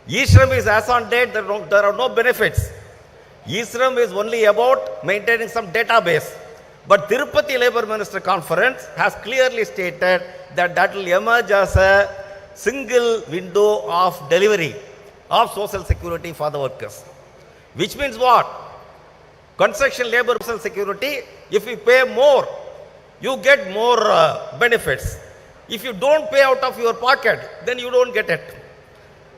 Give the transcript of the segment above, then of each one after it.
E-Shram is as on date, there are no benefits. E-Shram is only about maintaining some database. But Tirupati Labour Minister Conference has clearly stated that that will emerge as a single window of delivery of social security for the workers. Which means what? Construction labor social security, if you pay more, you get more benefits. If you don't pay out of your pocket, then you don't get it.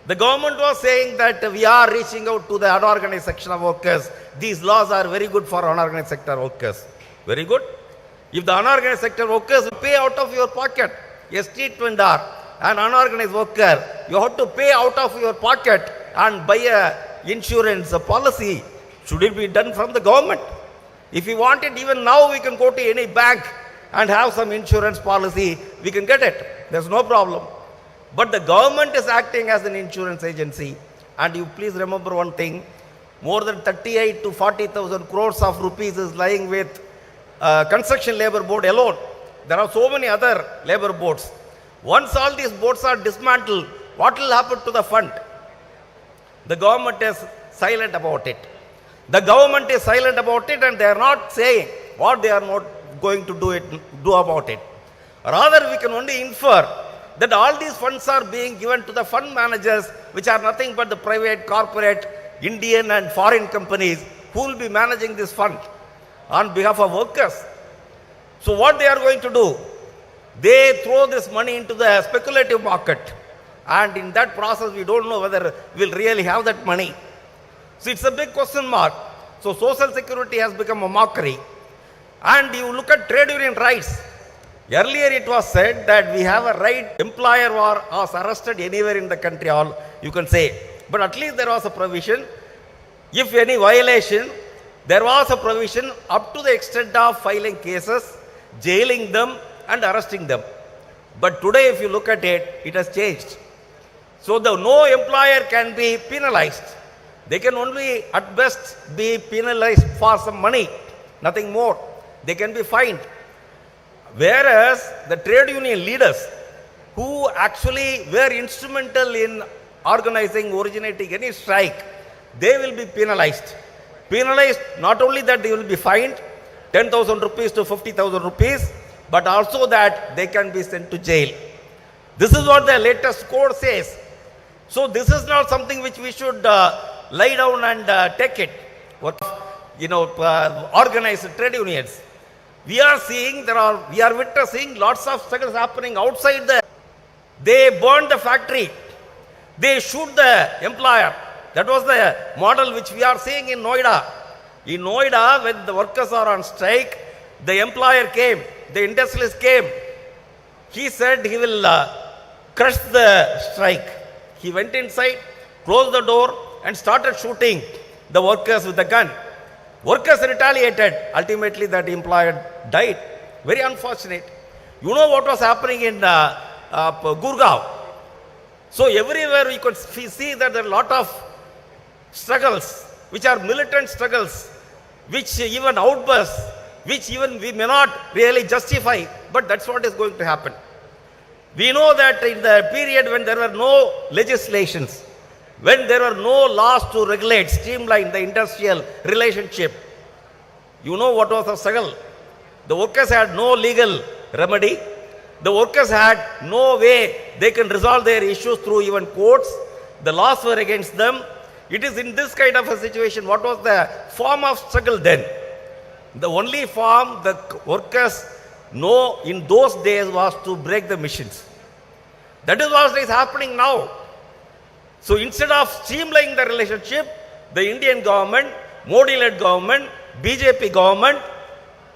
The government was saying that we are reaching out to the unorganized section of workers. These laws are very good for unorganized sector workers. Very good. If the unorganized sector workers pay out of your pocket, a street vendor, an unorganized worker, you have to pay out of your pocket and buy a insurance policy. Should it be done from the government? If you want it, even now we can go to any bank and have some insurance policy. We can get it. There's no problem. But the government is acting as an insurance agency. And you please remember one thing. More than 38 to 40,000 crores of rupees is lying with construction labor board alone. There are so many other labor boards. Once all these boards are dismantled, what will happen to the fund? The government is silent about it. The government is silent about it, and they are not saying what they are not going to do about it. Rather, we can only infer that all these funds are being given to the fund managers, which are nothing but the private, corporate, Indian and foreign companies who will be managing this fund on behalf of workers. So what they are going to do? They throw this money into the speculative market, and in that process we don't know whether we'll really have that money. So it's a big question mark. So social security has become a mockery. And you look at trade union rights. Earlier it was said that we have a right, employer was arrested anywhere in the country, all you can say. But at least there was a provision. If any violation, there was a provision up to the extent of filing cases, jailing them and arresting them. But today if you look at it, it has changed. So no employer can be penalized. They can only at best be penalized for some money, nothing more. They can be fined. Whereas the trade union leaders who actually were instrumental in organizing, originating any strike, they will be penalized. Penalized, not only that they will be fined 10,000 rupees to 50,000 rupees, but also that they can be sent to jail. This is what the latest code says. So this is not something which we should lie down and take it. Organized trade unions. We are seeing we are witnessing lots of struggles happening outside they burned the factory. They shoot the employer. That was the model which we are seeing in Noida. In Noida, when the workers are on strike, the employer came, the industrialist came. He said he will crush the strike. He went inside, closed the door and started shooting the workers with a gun. Workers retaliated. Ultimately, that employer died. Very unfortunate. You know what was happening in Gurgaon. So everywhere we could see that there are a lot of struggles, which are militant struggles, which even outbursts, which even we may not really justify, but that's what is going to happen. We know that in the period when there were no legislations, when there were no laws to regulate, streamline the industrial relationship, you know what was the struggle? The workers had no legal remedy. The workers had no way they can resolve their issues through even courts. The laws were against them. It is in this kind of a situation. What was the form of struggle then? The only form the workers know in those days was to break the machines. That is what is happening now. So instead of streamlining the relationship, the Indian government, Modi-led government, BJP government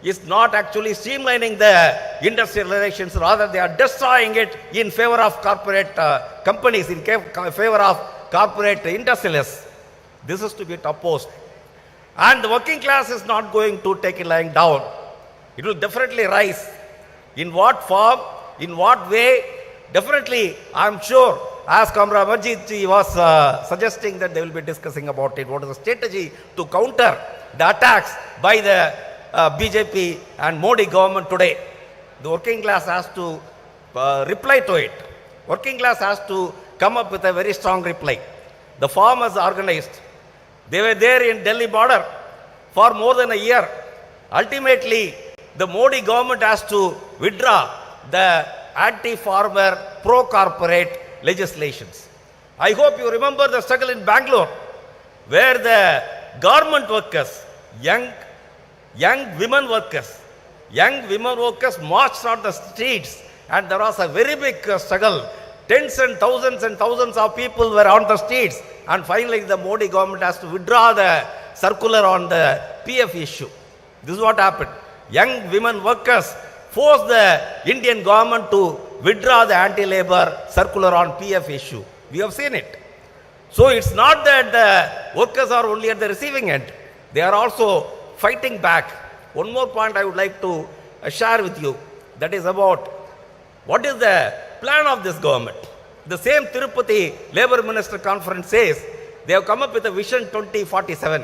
is not actually streamlining the industrial relations. Rather, they are destroying it in favor of corporate companies, in favor of corporate industrialists. This is to be opposed. And the working class is not going to take it lying down. It will definitely rise. In what form, in what way, definitely, I am sure, as Comrade Amarjit ji was suggesting that they will be discussing about it. What is the strategy to counter the attacks by the BJP and Modi government today? The working class has to reply to it. Working class has to come up with a very strong reply. the farmers organized. They were there in Delhi border for more than a year. Ultimately, the Modi government has to withdraw the anti-farmer, pro-corporate legislations. I hope you remember the struggle in Bangalore, where the garment workers, young women workers marched on the streets, and there was a very big struggle. Tens and thousands of people were on the streets, and finally the Modi government has to withdraw the circular on the PF issue. This is what happened. Young women workers forced the Indian government to withdraw the anti-labor circular on PF issue. We have seen it. So it's not that the workers are only at the receiving end. They are also fighting back. One more point I would like to share with you. That is about what is the plan of this government. The same Tirupati Labour Minister Conference says they have come up with a Vision 2047.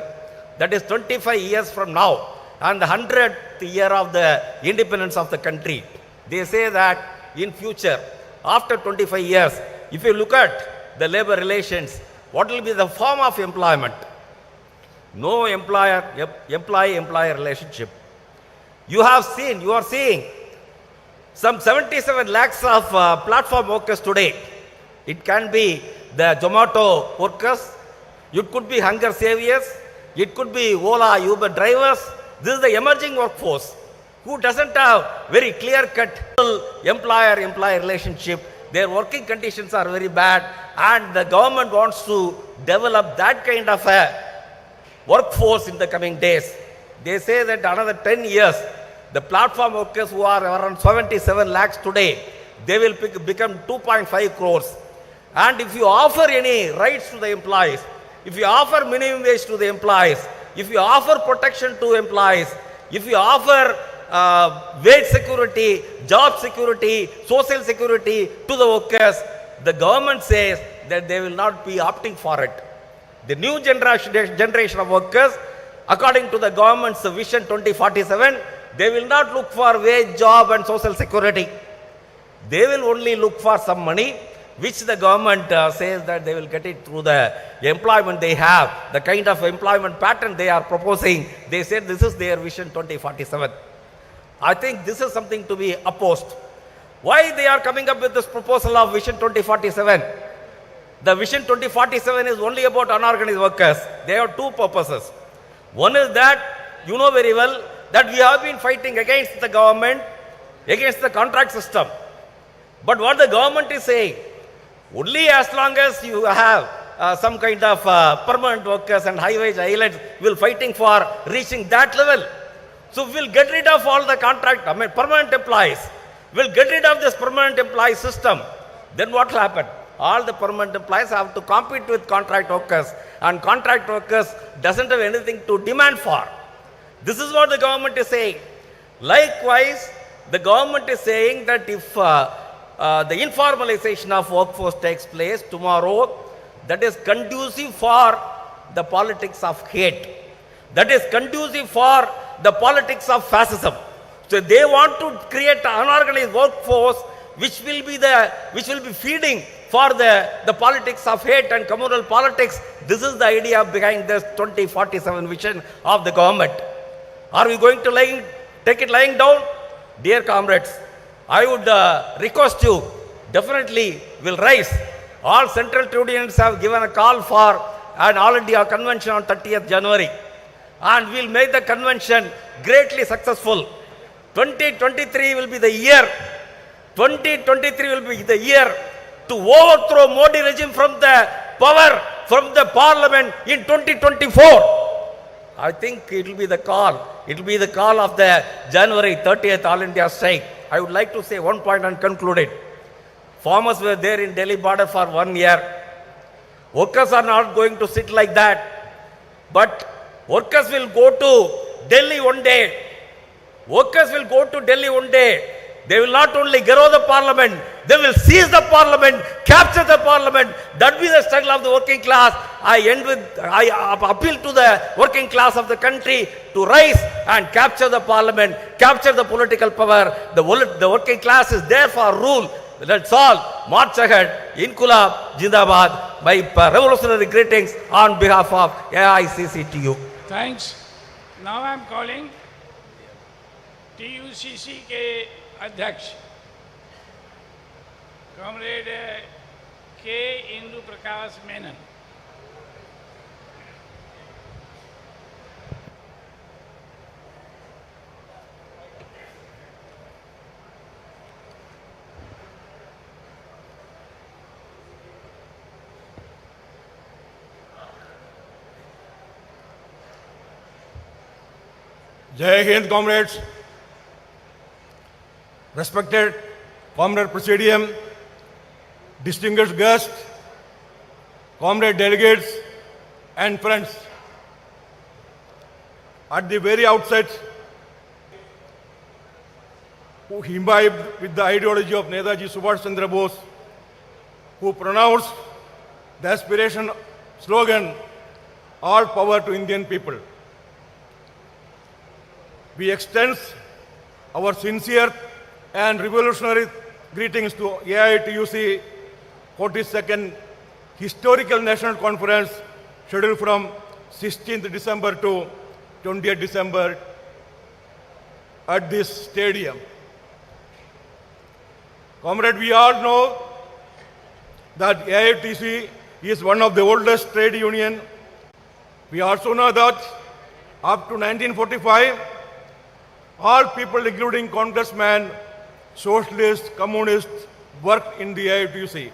That is 25 years from now and the 100th year of the independence of the country. They say that in future, after 25 years, if you look at the labor relations, what will be the form of employment? No employee-employer relationship. You are seeing some 77 lakhs of platform workers today. It can be the Zomato workers, it could be hunger saviors, it could be Ola, Uber drivers. This is the emerging workforce who doesn't have very clear-cut employer-employee relationship. Their working conditions are very bad, and the government wants to develop that kind of a workforce in the coming days. They say that another 10 years, the platform workers who are around 77 lakhs today, they will become 2.5 crores. And if you offer any rights to the employees, if you offer minimum wage to the employees, if you offer protection to employees, if you offer wage security, job security, social security to the workers, the government says that they will not be opting for it. The new generation of workers, according to the government's Vision 2047, they will not look for wage, job and social security. They will only look for some money, which the government says that they will get it through the employment they have, the kind of employment pattern they are proposing. They said this is their Vision 2047. I think this is something to be opposed. Why they are coming up with this proposal of Vision 2047? The Vision 2047 is only about unorganized workers. They have two purposes. One is that, you know very well, that we have been fighting against the government, against the contract system. But what the government is saying, only as long as you have some kind of permanent workers and high-wage islands, we will fighting for reaching that level. So we will get rid of all the permanent employees. We will get rid of this permanent employee system. Then what will happen? All the permanent employees have to compete with contract workers, and contract workers doesn't have anything to demand for. This is what the government is saying. Likewise, the government is saying that if the informalization of workforce takes place tomorrow, that is conducive for the politics of hate. That is conducive for the politics of fascism. So they want to create an unorganized workforce which will be feeding for the politics of hate and communal politics. This is the idea behind this 2047 vision of the government. Are we going to take it lying down? Dear comrades, I would request you, definitely will rise. All central tribunals have given a call for an All India convention on 30th January. And we'll make the convention greatly successful. 2023 will be the year. 2023 will be the year to overthrow Modi regime from the power, from the parliament in 2024. I think it will be the call. It will be the call of the January 30th All India strike. I would like to say one point and conclude it. Farmers were there in Delhi border for 1 year. Workers are not going to sit like that. But workers will go to Delhi one day. Workers will go to Delhi one day. They will not only garrow the parliament, they will seize the parliament, capture the parliament. That will be the struggle of the working class. I appeal to the working class of the country to rise and capture the parliament, capture the political power. The working class is there for rule. let's all march ahead. Inqulab Jindabad. My revolutionary greetings on behalf of AICCTU. Thanks. Now I am calling TUCC के अध्यक्ष comrade के Indu Prakash Menon. Jai Hind, comrades. Respected Comrade Presidium, distinguished guests, comrade delegates, and friends. At the very outset, who imbibed with the ideology of Netaji Subhash Chandra Bose, who pronounced the aspiration slogan, "All power to Indian people." We extend our sincere and revolutionary greetings to AITUC 42nd Historical National Conference scheduled from 16th December to 20th December at this stadium. Comrade, we all know that AITUC is one of the oldest trade union. We also know that up to 1945, all people, including congressmen, socialists, communists, worked in the AITUC,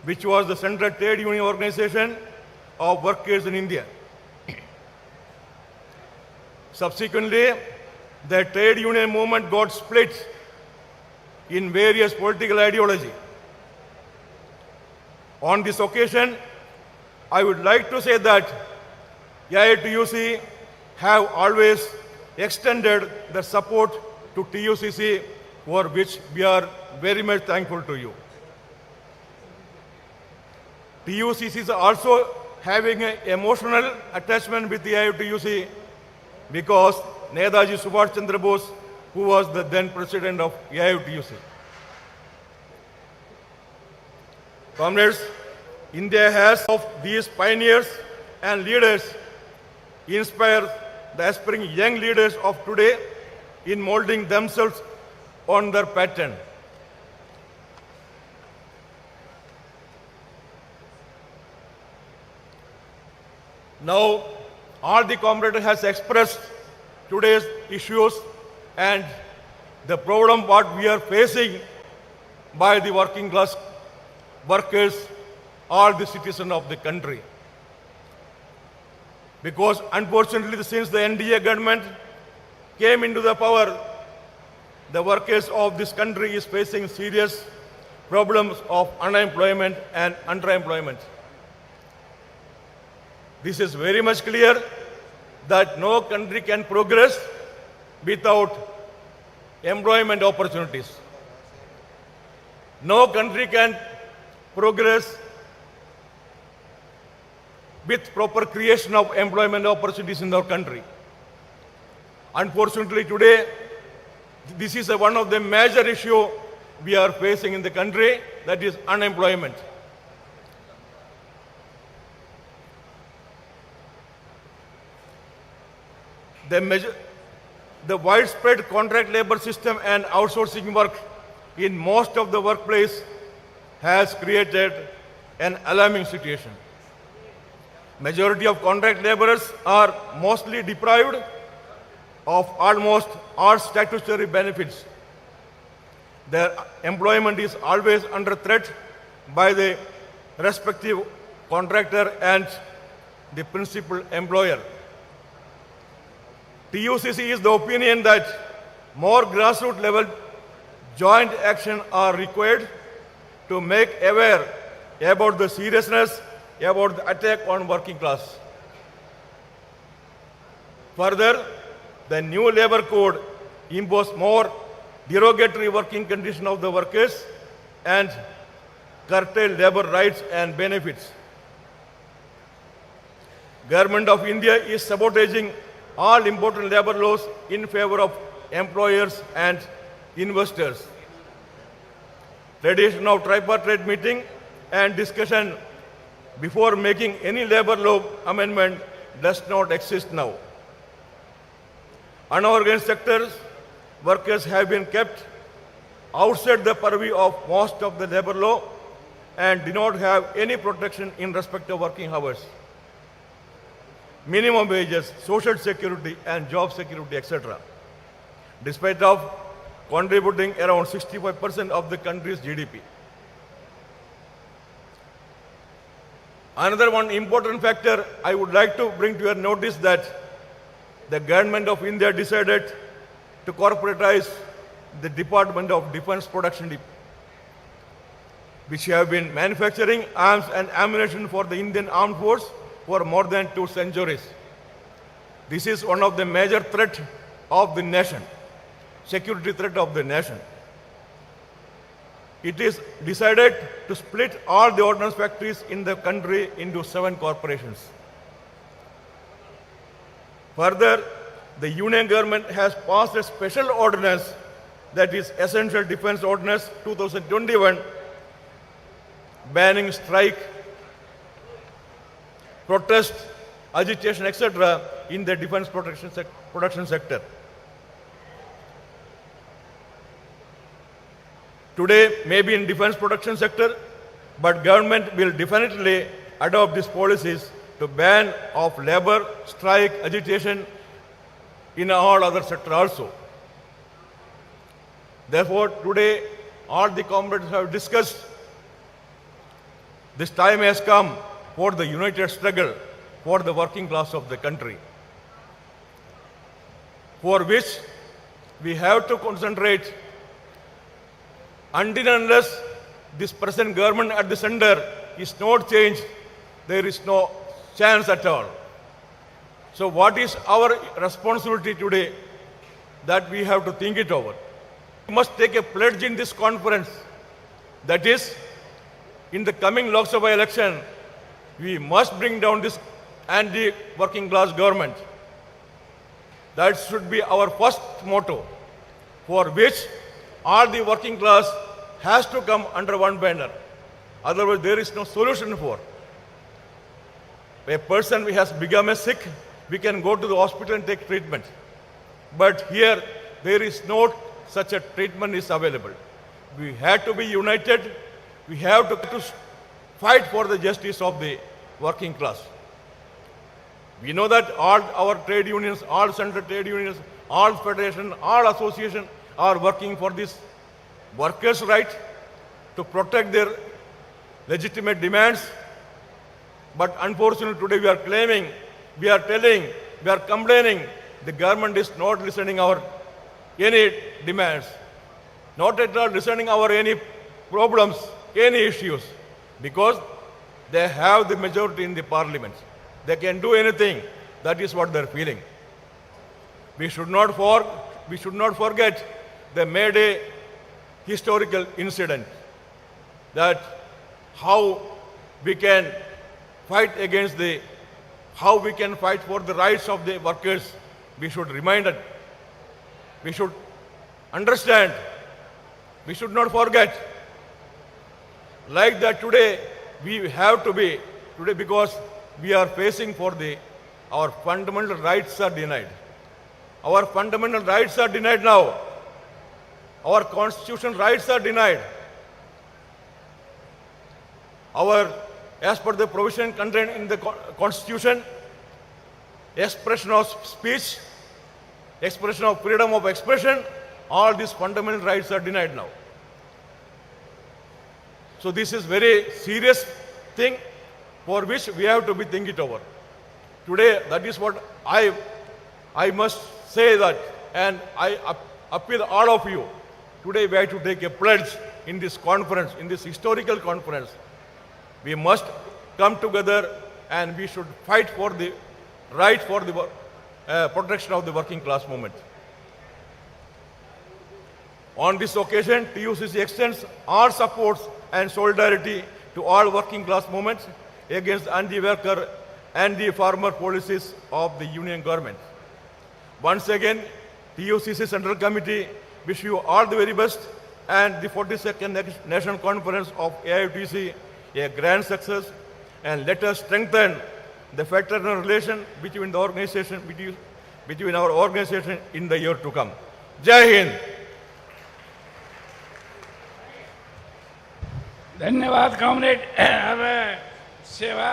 which was the central trade union organization of workers in India. Subsequently, the trade union movement got split in various political ideology. On this occasion, I would like to say that AITUC have always extended the support to TUCC, for which we are very much thankful to you. TUCC is also having an emotional attachment with the AITUC because Netaji Subhash Chandra Bose, who was the then president of AITUC. Comrades, India has of these pioneers and leaders inspire the aspiring young leaders of today in molding themselves on their pattern. Now, all the comrades has expressed today's issues and the problem what we are facing by the working class workers, all the citizens of the country. Because unfortunately, since the NDA government came into the power, the workers of this country is facing serious problems of unemployment and underemployment. This is very much clear that no country can progress without employment opportunities. No country can progress with proper creation of employment opportunities in our country. Unfortunately, today, this is one of the major issues we are facing in the country, that is unemployment. The widespread contract labor system and outsourcing work in most of the workplace has created an alarming situation. Majority of contract laborers are mostly deprived of almost all statutory benefits. Their employment is always under threat by the respective contractor and the principal employer. TUCC is the opinion that more grassroots level joint action are required to make aware about the seriousness about the attack on working class. Further, the new labor code imposes more derogatory working conditions of the workers and curtail labor rights and benefits. Government of India is sabotaging all important labor laws in favor of employers and investors. tradition of tripartite meeting and discussion before making any labor law amendment does not exist now. Unorganized sectors, workers have been kept outside the purview of most of the labor law and do not have any protection in respect of working hours, minimum wages, social security and job security, etc. Despite of contributing around 65% of the country's GDP. Another one important factor I would like to bring to your notice that the government of India decided to corporatize the Department of Defense Production, which have been manufacturing arms and ammunition for the Indian Armed Force for more than 2 centuries. This is one of the major threats of the nation, security threat of the nation. It is decided to split all the ordnance factories in the country into 7 corporations. Further, the Union government has passed a special ordinance, that is Essential Defense Ordinance 2021, banning strike, protest, agitation, etc. in the defense production sector. Today, maybe in defense production sector, but government will definitely adopt these policies to ban of labor, strike, agitation in all other sectors also. Therefore, today, all the comrades have discussed, this time has come for the united struggle for the working class of the country, for which we have to concentrate. Until and unless this present government at the center is not changed, there is no chance at all. So what is our responsibility today? That we have to think it over. We must take a pledge in this conference. That is, in the coming Lok Sabha election, we must bring down this anti-working class government. That should be our first motto, for which all the working class has to come under one banner. Otherwise, there is no solution for. A person who has become a sick, we can go to the hospital and take treatment. But here, there is no such a treatment is available. We have to be united. We have to fight for the justice of the working class. We know that all our trade unions, all central trade unions, all federations, all associations are working for this workers' right to protect their legitimate demands. But unfortunately today we are claiming, we are telling, we are complaining, the government is not listening our any demands, not at all listening our any problems, any issues, because they have the majority in the parliament. They can do anything. That is what they are feeling. We should not forget they made a historical incident, that how we can fight against how we can fight for the rights of the workers. We should remind it. We should understand. We should not forget. Like that today, we have to be, today because we are facing for our fundamental rights are denied. Our fundamental rights are denied now. Our constitutional rights are denied. As per the provision contained in the Constitution, expression of speech, expression of freedom of expression, all these fundamental rights are denied now. So this is very serious thing for which we have to be thinking it over. Today, that is what I must say that, and I appeal all of you. Today we have to take a pledge in this conference, in this historical conference. We must come together and we should fight for the right for the protection of the working class movement. On this occasion, TUCC extends our supports and solidarity to all working class movements against anti-worker, anti-farmer policies of the union government. Once again, TUCC Central Committee wish you all the very best and the 42nd National Conference of AITUC a grand success, and let us strengthen the fraternal relation between the organization, between our organization in the year to come. Jai Hind. धन्यवाद comrade. अब सेवा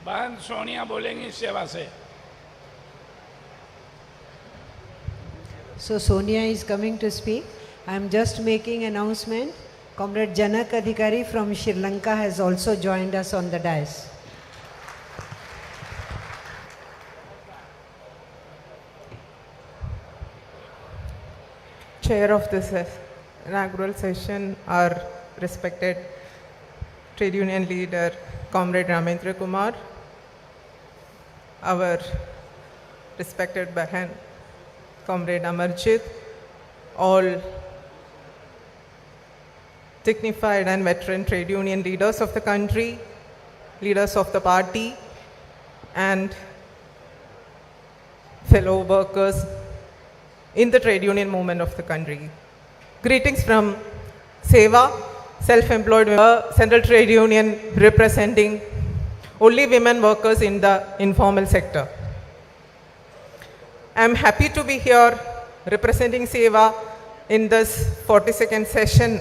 बहन सोनिया बोलेंगी सेवा से। So Sonia is coming to speak. I am just making announcement. Comrade Janak Adhikari from Sri Lanka has also joined us on the dais. Chair of this inaugural session, our respected trade union leader, Comrade Ramendra Kumar, our respected Bahan, Comrade Amarjit, all dignified and veteran trade union leaders of the country, leaders of the party, and fellow workers in the trade union movement of the country. Greetings from SEVA, self-employed central trade union representing only women workers in the informal sector. I am happy to be here representing SEVA in this 42nd session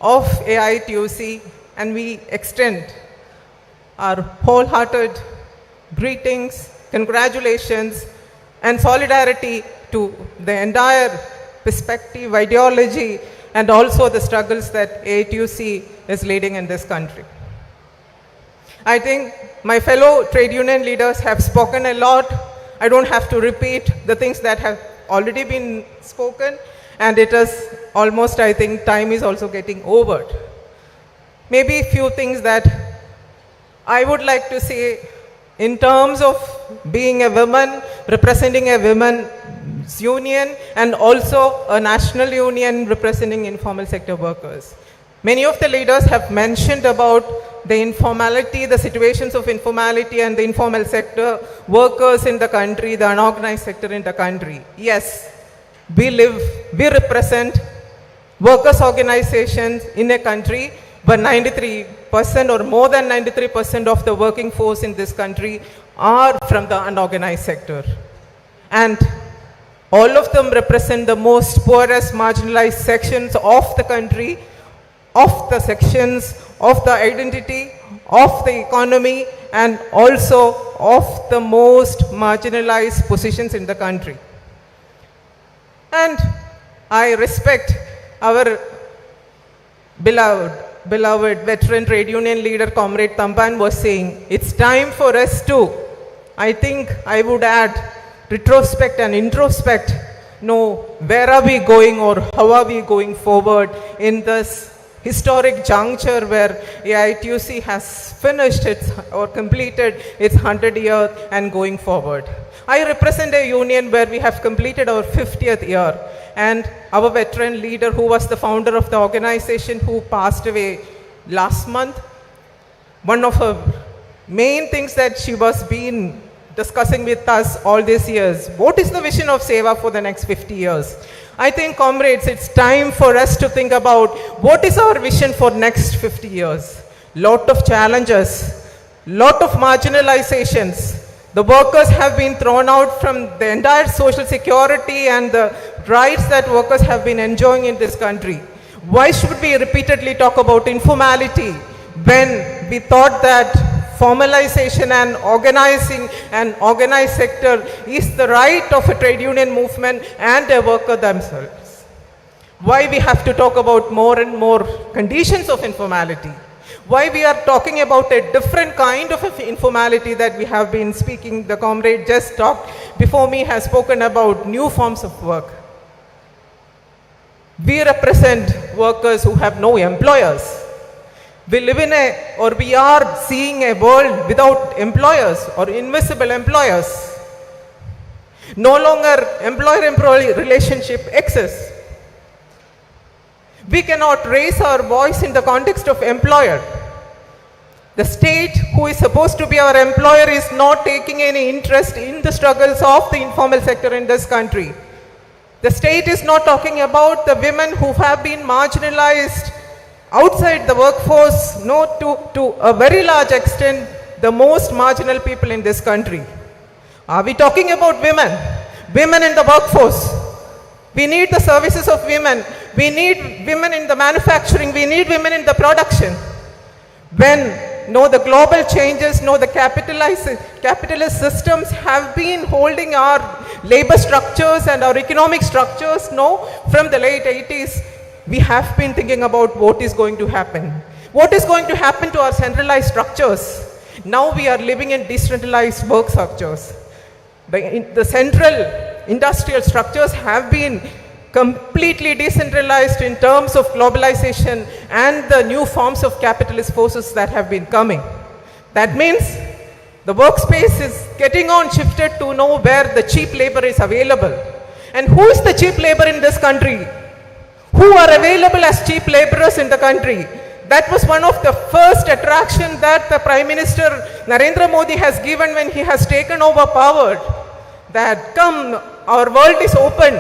of AITUC, and we extend our wholehearted greetings, congratulations, and solidarity to the entire perspective, ideology, and also the struggles that AITUC is leading in this country. I think my fellow trade union leaders have spoken a lot. I don't have to repeat the things that have already been spoken, and it is almost, I think, time is also getting over. Maybe a few things that I would like to say in terms of being a woman, representing a women's union, and also a national union representing informal sector workers. Many of the leaders have mentioned about the informality, the situations of informality and the informal sector workers in the country, the unorganized sector in the country. Yes, we represent workers' organizations in a country, but 93% or more than 93% of the working force in this country are from the unorganized sector. And all of them represent the most poorest, marginalized sections of the country, of the sections, of the identity, of the economy, and also of the most marginalized positions in the country. And I respect our beloved veteran trade union leader, Comrade Tamban, was saying, it's time for us to, I think I would add, retrospect and introspect, know where are we going or how are we going forward in this historic juncture where AITUC has finished its or completed its 100th year and going forward. I represent a union where we have completed our 50th year, and our veteran leader, who was the founder of the organization, who passed away last month, one of her main things that she was been discussing with us all these years, what is the vision of SEVA for the next 50 years? I think, comrades, it's time for us to think about what is our vision for next 50 years. Lot of challenges, lot of marginalizations. The workers have been thrown out from the entire social security and the rights that workers have been enjoying in this country. Why should we repeatedly talk about informality when we thought that formalization and organizing an organized sector is the right of a trade union movement and a worker themselves? Why we have to talk about more and more conditions of informality? Why we are talking about a different kind of informality that we have been speaking? The comrade just talked before me has spoken about new forms of work. We represent workers who have no employers. We live in we are seeing a world without employers or invisible employers. No longer employer-employee relationship exists. We cannot raise our voice in the context of employer. The state, who is supposed to be our employer, is not taking any interest in the struggles of the informal sector in this country. The state is not talking about the women who have been marginalized outside the workforce, no, to a very large extent, the most marginal people in this country. Are we talking about women? Women in the workforce. We need the services of women. We need women in the manufacturing. We need women in the production. When the global changes, the capitalist systems have been holding our labor structures and our economic structures, from the late 80s, we have been thinking about what is going to happen. What is going to happen to our centralized structures? Now we are living in decentralized work structures. The central industrial structures have been completely decentralized in terms of globalization and the new forms of capitalist forces that have been coming. That means the workspace is getting on shifted to know where the cheap labor is available. And who is the cheap labor in this country? Who are available as cheap laborers in the country? That was one of the first attractions that the Prime Minister Narendra Modi has given when he has taken over power. That come, our world is open.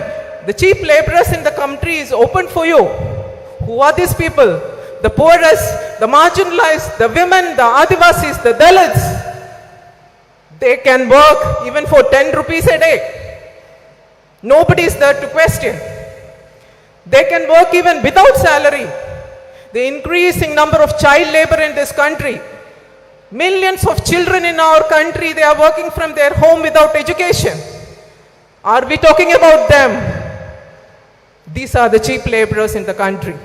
The cheap laborers in the country is open for you. Who are these people? The poorest, the marginalized, the women, the Adivasis, the Dalits. They can work even for 10 rupees a day. Nobody is there to question. They can work even without salary. The increasing number of child labor in this country. Millions of children in our country, they are working from their home without education. Are we talking about them? These are the cheap laborers in the country.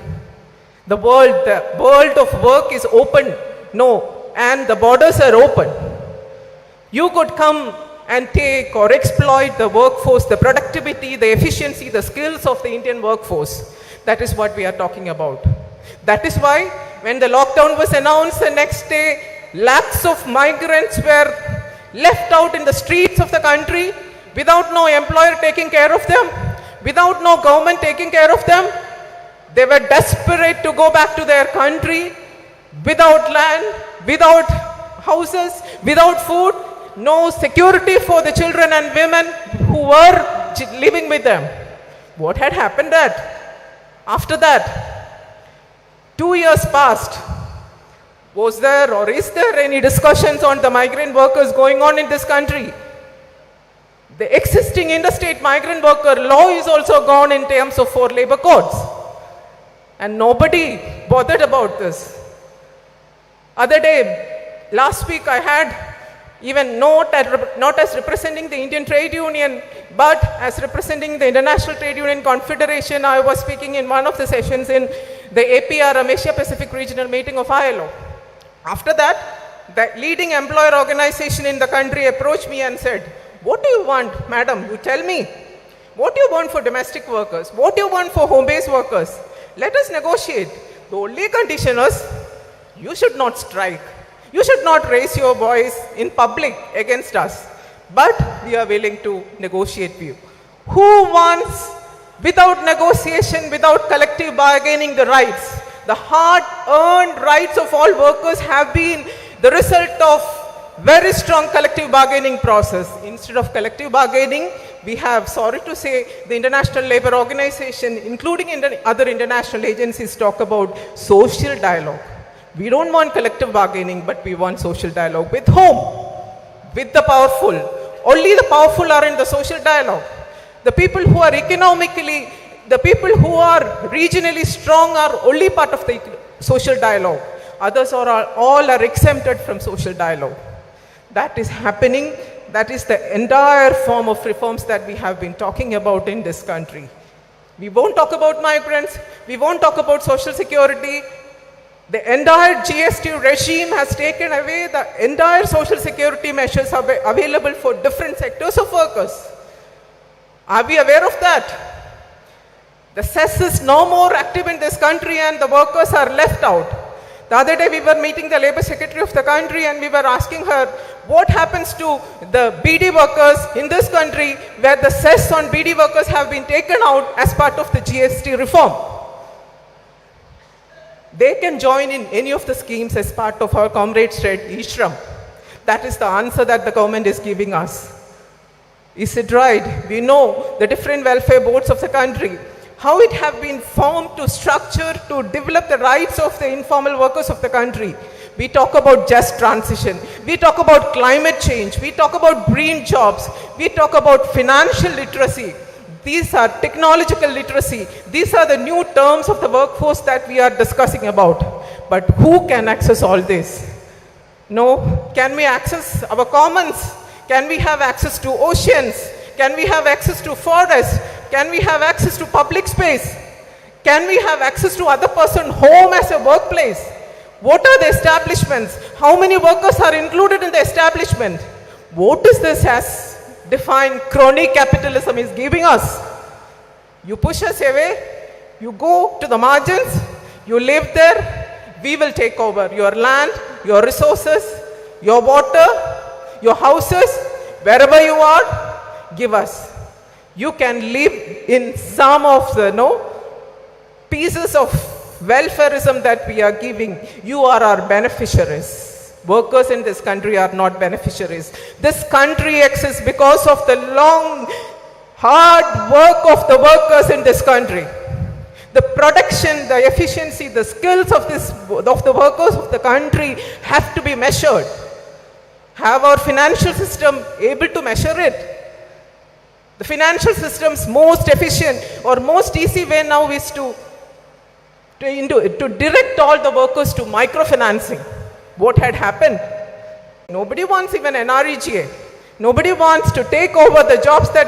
The world of work is open, and the borders are open. You could come and take or exploit the workforce, the productivity, the efficiency, the skills of the Indian workforce. That is what we are talking about. That is why when the lockdown was announced the next day, lakhs of migrants were left out in the streets of the country without no employer taking care of them, without no government taking care of them. They were desperate to go back to their country without land, without houses, without food, no security for the children and women who were living with them. What had happened after that? 2 years passed. Was there or is there any discussions on the migrant workers going on in this country? The existing interstate migrant worker law is also gone in terms of 4 labor codes. And nobody bothered about this. Other day, last week I had even not as representing the Indian Trade Union, but as representing the International Trade Union Confederation. I was speaking in one of the sessions in the APRM, Asia Pacific Regional Meeting of ILO. After that, the leading employer organization in the country approached me and said, "What do you want, madam? You tell me. What do you want for domestic workers? What do you want for home-based workers? Let us negotiate. The only condition is, you should not strike. You should not raise your voice in public against us. But we are willing to negotiate with you." Who wants, without negotiation, without collective bargaining, the rights? The hard-earned rights of all workers have been the result of very strong collective bargaining process. Instead of collective bargaining, we have, sorry to say, the International Labour Organization, including other international agencies, talk about social dialogue. We don't want collective bargaining, but we want social dialogue. With whom? With the powerful. Only the powerful are in the social dialogue. The people who are economically, the people who are regionally strong are only part of the social dialogue. Others all are exempted from social dialogue. That is happening. That is the entire form of reforms that we have been talking about in this country. We won't talk about migrants. We won't talk about social security. The entire GST regime has taken away the entire social security measures available for different sectors of workers. Are we aware of that? The cess is no more active in this country and the workers are left out. The other day we were meeting the Labour Secretary of the country and we were asking her what happens to the BD workers in this country where the cess on BD workers have been taken out as part of the GST reform. They can join in any of the schemes as part of our comrade trade e-shram. That is the answer that the government is giving us. Is it right? We know the different welfare boards of the country, how it have been formed to structure, to develop the rights of the informal workers of the country. We talk about just transition. We talk about climate change. We talk about green jobs. We talk about financial literacy. These are technological literacy. These are the new terms of the workforce that we are discussing about. But who can access all this? No. Can we access our commons? Can we have access to oceans? Can we have access to forests? Can we have access to public space? Can we have access to other person's home as a workplace? What are the establishments? How many workers are included in the establishment? What is this as defined crony capitalism is giving us? You push us away, you go to the margins, you live there, we will take over your land, your resources, your water, your houses, wherever you are, give us. You can live in some of the pieces of welfareism that we are giving. You are our beneficiaries. Workers in this country are not beneficiaries. This country exists because of the long, hard work of the workers in this country. The production, the efficiency, the skills of the workers of the country have to be measured. Have our financial system able to measure it? The financial system's most efficient or most easy way now is to direct all the workers to microfinancing. What had happened? Nobody wants even NREGA. Nobody wants to take over the jobs that